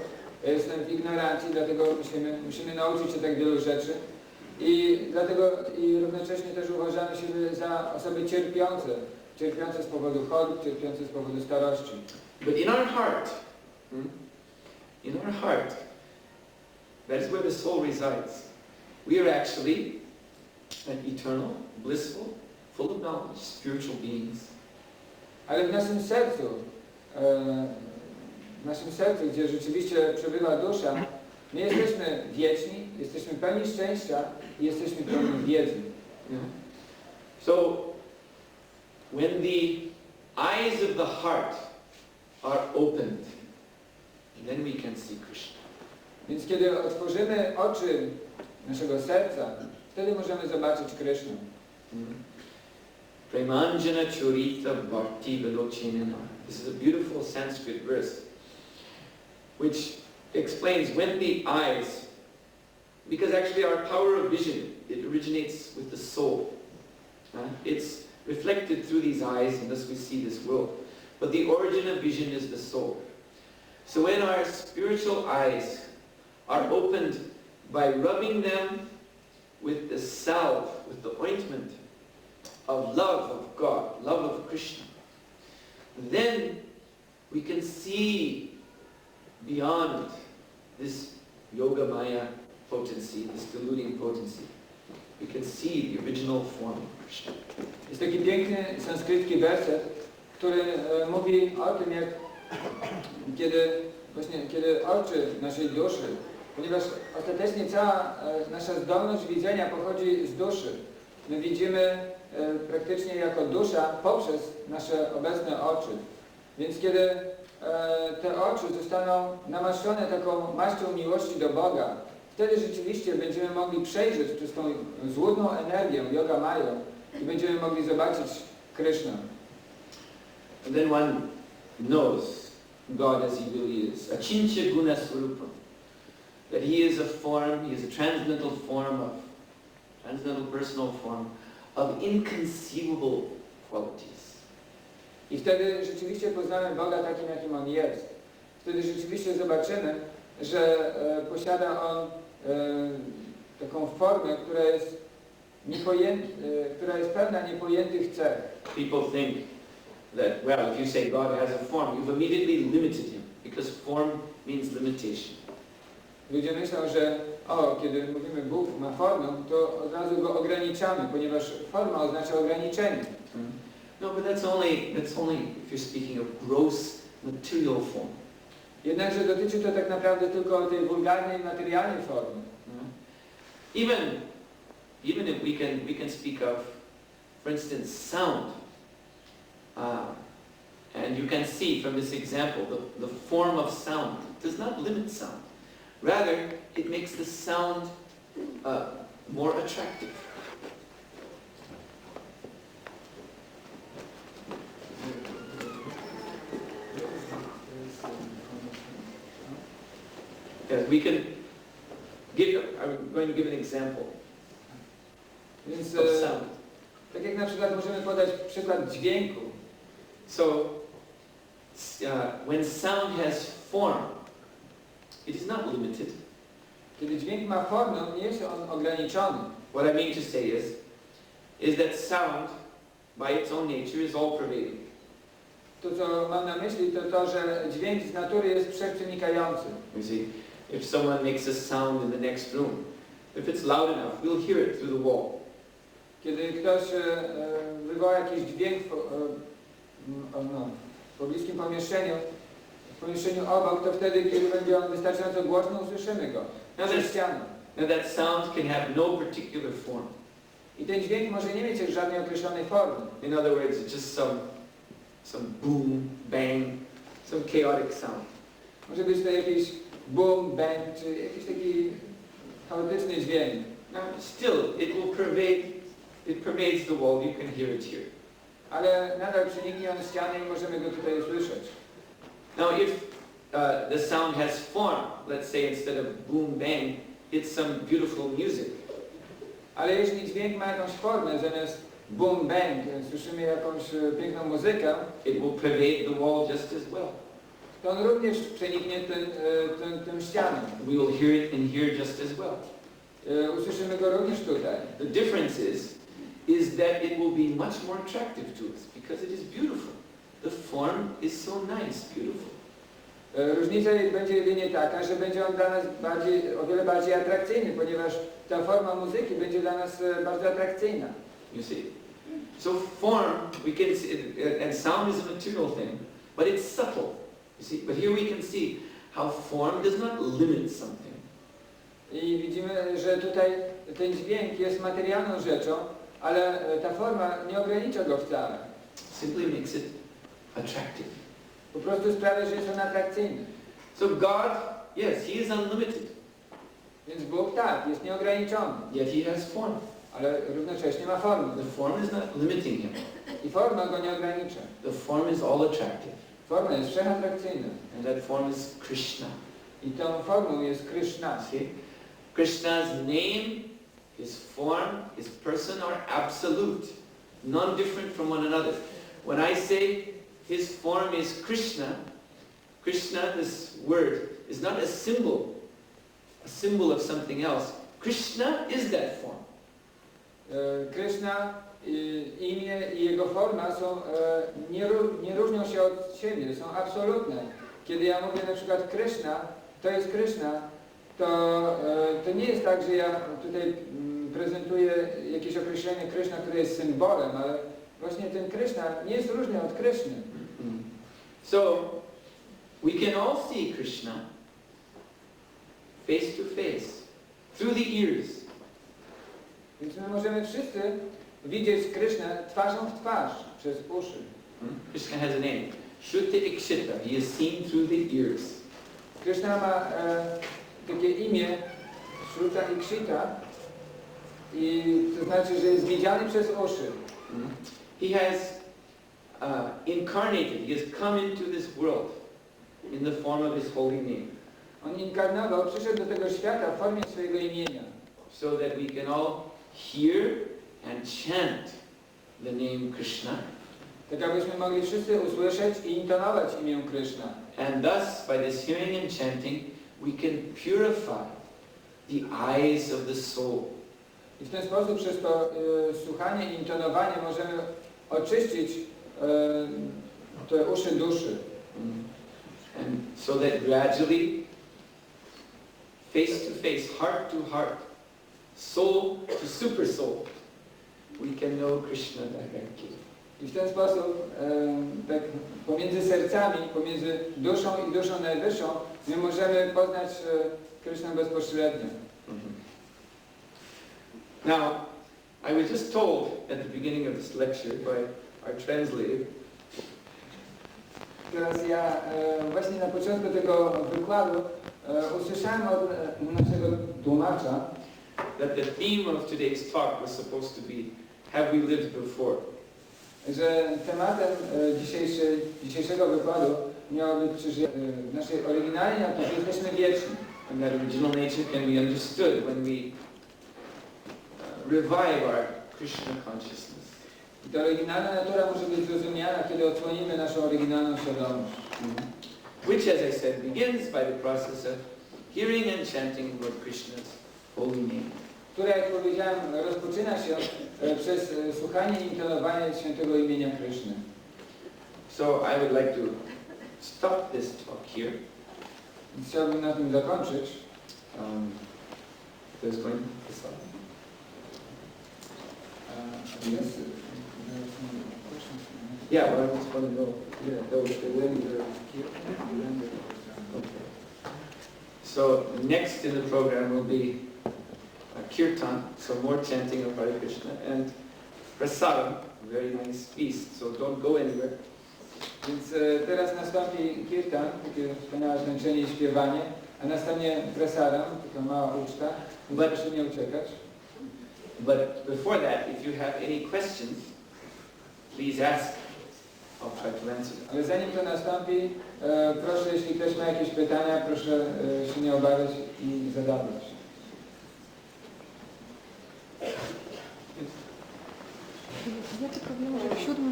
ja jestem w ignorancji, dlatego musimy nauczyć się tak wielu rzeczy. I dlatego równocześnie też uważamy siebie za osoby cierpiące z powodu chorób, cierpiące z powodu starości. But in our heart, that is where the soul resides. We are actually an eternal, blissful, full of knowledge, spiritual beings. Ale w naszym sercu, gdzie rzeczywiście przebywa dusza, my jesteśmy wieczni, jesteśmy pełni szczęścia i jesteśmy pełni wiedzy. So, when the eyes of the heart are opened, then we can see Krishna. Więc kiedy otworzymy oczy naszego serca, wtedy możemy zobaczyć Krishnę. Premanjana Churita Bhakti Vilochinana. This is a beautiful Sanskrit verse, which explains when the eyes, because actually our power of vision, it originates with the soul. It's reflected through these eyes, and thus we see this world. But the origin of vision is the soul. So when our spiritual eyes are opened by rubbing them with the salve, with the ointment of love of God, love of Krishna, then we can see beyond this yoga maya potency, this deluding potency. We can see the original form of Krishna. Jest taki piękny sanskrycki werset, który mówi o tym, jak kiedy oczy naszej duszy, ponieważ ostatecznie cała nasza zdolność widzenia pochodzi z duszy. My widzimy praktycznie jako dusza poprzez nasze obecne oczy. Więc kiedy te oczy zostaną namaszczone taką maścią miłości do Boga, wtedy rzeczywiście będziemy mogli przejrzeć przez tą złudną energię yoga maya i będziemy mogli zobaczyć Krishnę. And then one knows God as He really is. Achintya guna swarupam. That He is a form, He is a transcendental personal form of inconceivable qualities. I wtedy rzeczywiście poznamy Boga takim, jakim On jest. Wtedy rzeczywiście zobaczymy, że posiada On taką formę, która jest pełna niepojętych cech. People think that, well, if you say God has a form, you've immediately limited Him, because form means limitation. Ludzie myślą, że kiedy mówimy Bóg ma formę, to od razu Go ograniczamy, ponieważ forma oznacza ograniczenie. No, but that's only if you're speaking of gross material form. Jednakże dotyczy to tak naprawdę tylko tej wulgarnej, materialnej formy. Even if we can speak of, for instance, sound. And you can see from this example, the form of sound does not limit sound. Rather, it makes the sound more attractive. Yes, we can I'm going to give an example Więc, of sound. tak jak na przykład możemy podać przykład dźwięku. So, when sound has form, it is not limited. Kiedy dźwięk ma formę, nie jest on ograniczony. What I mean to say is that sound, by its own nature, is all-pervading. To, co mam na myśli, to to, że dźwięk z natury jest wszechprzenikający. You see, if someone makes a sound in the next room, if it's loud enough, we'll hear it through the wall. Kiedy ktoś wywoła jakiś dźwięk w pobliskim pomieszczeniu obok, to wtedy, kiedy będzie on wystarczająco głośno, usłyszymy go przez ścianę. Now that sound can have no particular form. I ten dźwięk może nie mieć żadnej określonej formy. In other words, it's just some boom, bang, some chaotic sound. Może być to jakiś boom, bang, czy jakiś taki chaotyczny dźwięk. Now, still, it pervades the wall, you can hear it here. Ale nadal przeniknie on ścianę i możemy go tutaj usłyszeć. Now, if the sound has form, let's say instead of boom, bang, it's some beautiful music. Ale jeśli dźwięk ma jakąś formę, zamiast boom bang, słyszymy jakąś piękną muzykę, it will pervade the wall just as well. to on również przeniknie tę ścianę. We will hear it in here just as well. Usłyszymy go również tutaj. The difference is that it will be much more attractive to us because it is beautiful. The form is so nice, beautiful. Różnica będzie jedynie taka, że będzie on dla nas o wiele bardziej atrakcyjny, ponieważ ta forma muzyki będzie dla nas bardzo atrakcyjna. You see? So form, we can see, and sound is a material thing, but it's subtle. You see? But here we can see how form does not limit something. I widzimy, że tutaj ten dźwięk jest materialną rzeczą, ale ta forma nie ogranicza go wcale. Simply makes it attractive. Po prostu sprawia, że jest on atrakcyjny. So God, yes, He is unlimited. Więc Bóg tak, jest nieograniczony. Yet He has form. Ale równocześnie ma formę. The form is not limiting Him. I forma go nie ogranicza. The form is all attractive. Forma jest wszechatrakcyjna. And that form is Krishna. I tą formą jest Krishna. See? Krishna's name, His form, His person are absolute. None different from one another. When I say His form is Krishna, Krishna, this word, is not a symbol of something else. Krishna is that form. Krishna, imię i jego forma są, nie różnią się od siebie, są absolutne. Kiedy ja mówię na przykład Krishna, to jest Krishna, to nie jest tak, że ja tutaj prezentuję jakieś określenie Krishna, które jest symbolem, ale właśnie ten Krishna nie jest różny od Krishny. So, we can all see Krishna face to face, through the ears. Więc my możemy wszyscy widzieć Krishnę twarzą w twarz, przez uszy. Krishna has a name. Shruti Ikshita. He is seen through the ears. Krishna ma takie imię Shruta Ikshita i to znaczy, że jest widziany przez uszy. He has incarnated. He has come into this world in the form of His holy name. On inkarnował, przyszedł do tego świata w formie swojego imienia. So that we can all hear and chant the name Krishna. Tak abyśmy mogli wszyscy usłyszeć i intonować imię Krishna. And thus, by this hearing and chanting, we can purify the eyes of the soul. I w ten sposób przez to słuchanie i intonowanie możemy oczyścić te uszy duszy. And so that gradually, face to face, heart to heart, soul to super soul, we can know Krishna directly. I w ten sposób, tak pomiędzy sercami, pomiędzy duszą i duszą najwyższą, my możemy poznać Krishnę bezpośrednio. Now, I was just told at the beginning of this lecture by our translator Teraz ja właśnie na początku tego wykładu usłyszałem od naszego tłumacza, that the theme of today's talk was supposed to be, have we lived before? że tematem dzisiejszego wykładu miało być, czy w naszej oryginalnej naturze jesteśmy wieczni. And that original nature can be understood when we revive our Krishna consciousness. I ta oryginalna natura może być zrozumiana, kiedy odsłonimy naszą oryginalną świadomość. Which, as I said, begins by the process of hearing and chanting Lord Krishna's holy name. Która, jak powiedziałem, rozpoczyna się przez słuchanie i intonowanie świętego imienia Krishny. So I would like to stop this talk here. Chciałbym na tym zakończyć. There's going to stop. Yes. Yeah, well, I just want to know when you're here. Okay. So next in the program will be kirtan, so more chanting of Hare Krishna, and prasadam, very nice feast. So don't go anywhere. Więc teraz nastąpi kirtan, takie wspaniałe tańczenie i śpiewanie, a następnie prasadam, taka mała uczta, więc proszę nie uciekać. But before that, if you have any questions, please ask. I'll try to answer them. Ale zanim to nastąpi, proszę, jeśli ktoś ma jakieś pytania, proszę się nie obawiać i zadawać.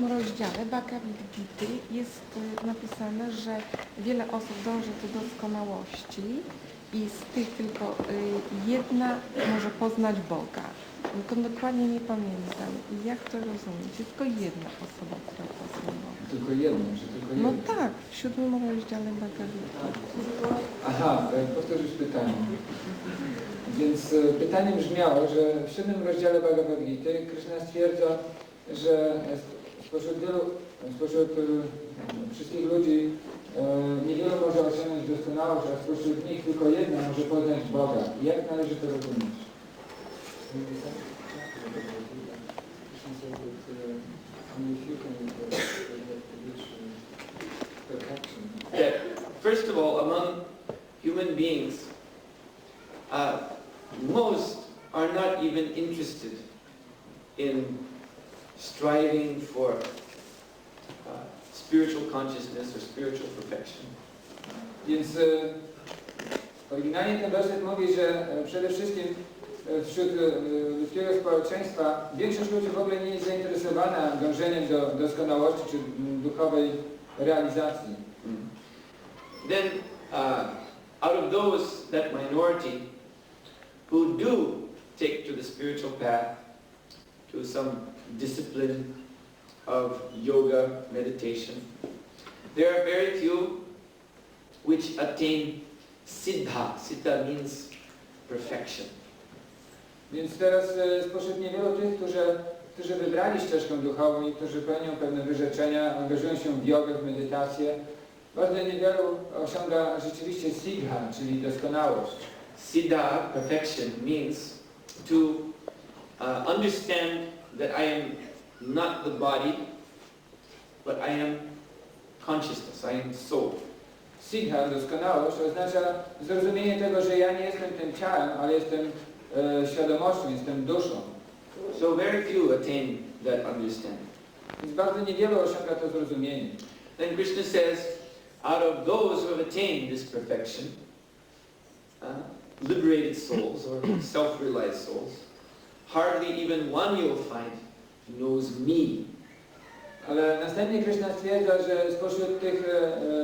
rozdziale Bhagavad Gity jest napisane, że wiele osób dąży do doskonałości i z tych tylko jedna może poznać Boga. Tylko dokładnie nie pamiętam. Jak to rozumieć? Jest tylko jedna osoba, która pozna Boga. Tylko jedna, czy tylko jedna? No tak, w 7 rozdziale Bhagavad Gita. Aha, powtórzysz pytanie. Więc pytanie brzmiało, że w 7 rozdziale Bhagavad Gita Krishna stwierdza, że spośród wszystkich ludzi niewielu może osiągnąć doskonałość, a spośród nich tylko jedna może poznać Boga. Jak należy to rozumieć? First of all, among human beings, most are not even interested in striving for spiritual consciousness or spiritual perfection. Więc oryginalnie ten werset mówi, że przede wszystkim wśród ludzkiego społeczeństwa większość ludzi w ogóle nie jest zainteresowana dążeniem do doskonałości czy duchowej realizacji. Then, out of those, that minority who do take to the spiritual path, to some discipline of yoga, meditation, there are very few which attain siddha. Siddha means perfection. Więc teraz spośród niewielu tych, którzy wybrali ścieżkę duchową i którzy pełnią pewne wyrzeczenia, angażują się w jogę, w medytację, bardzo niewielu osiąga rzeczywiście siddha, czyli doskonałość. Siddha, perfection, means to understand that I am not the body, but I am consciousness, I am soul. Siddha, doskonałość, oznacza zrozumienie tego, że ja nie jestem tym ciałem, ale jestem świadomością, jestem duszą. So very few attain that understanding. Więc bardzo niewielu osiąga to zrozumienie. Then Krishna says, out of those who have attained this perfection, liberated souls or self-realized souls, hardly even one you'll find knows me. Ale następnie Krishna stwierdza, że spośród tych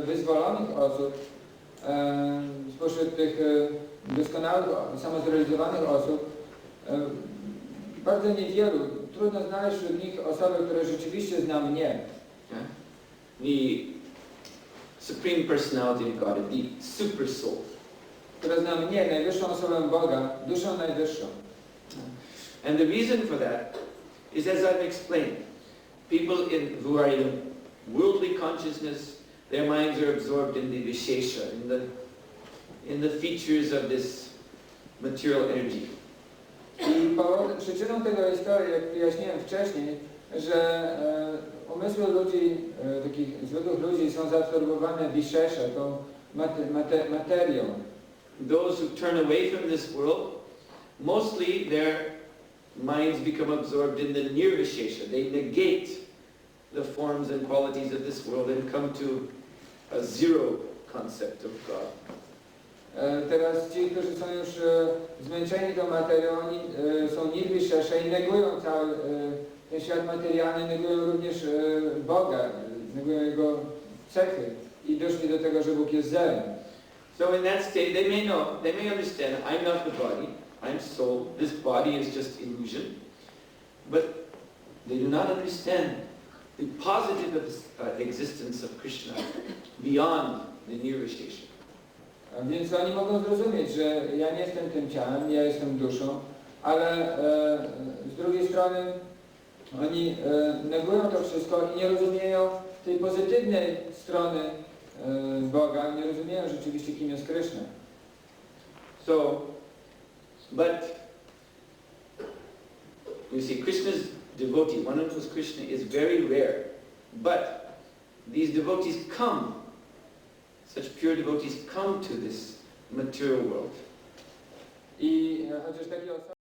wyzwolonych osób, spośród tych doskonałych, samozrealizowanych osób, bardzo niewielu, trudno znaleźć wśród nich osoby, które rzeczywiście zna mnie. The Supreme Personality of God, the Super Soul. Która zna mnie, najwyższą osobę Boga, duszą najwyższą. And the reason for that is, as I've explained, people who are in worldly consciousness, their minds are absorbed in the vishesha, in the features of this material energy. I przyczyną tego jest to, jak wyjaśniłem wcześniej, że umysły ludzi, takich zwykłych ludzi są zaabsorbowane vishesha, tą materią. Those who turn away from this world, mostly their minds become absorbed in the nirvishesha. They negate the forms and qualities of this world and come to a zero concept of God. Teraz ci, którzy są już zmęczeni tą materią, oni są nirvishesha i negują cały ten świat materialny, negują również Boga, negują Jego cechy i doszli do tego, że Bóg jest zerem. So in that state, they may understand, I'm not the body, I'm soul, this body is just illusion, but they do not understand the positive existence of Krishna beyond the nirvishesha. Więc oni mogą zrozumieć, że ja nie jestem tym ciałem, ja jestem duszą, ale z drugiej strony oni negują to wszystko i nie rozumieją tej pozytywnej strony Boga, nie rozumieją rzeczywiście, kim jest Krishna. So, but you see, Krishna's devotee, one who is Krishna, is very rare. But these devotees come, such pure devotees come to this material world. I chociaż takie osoby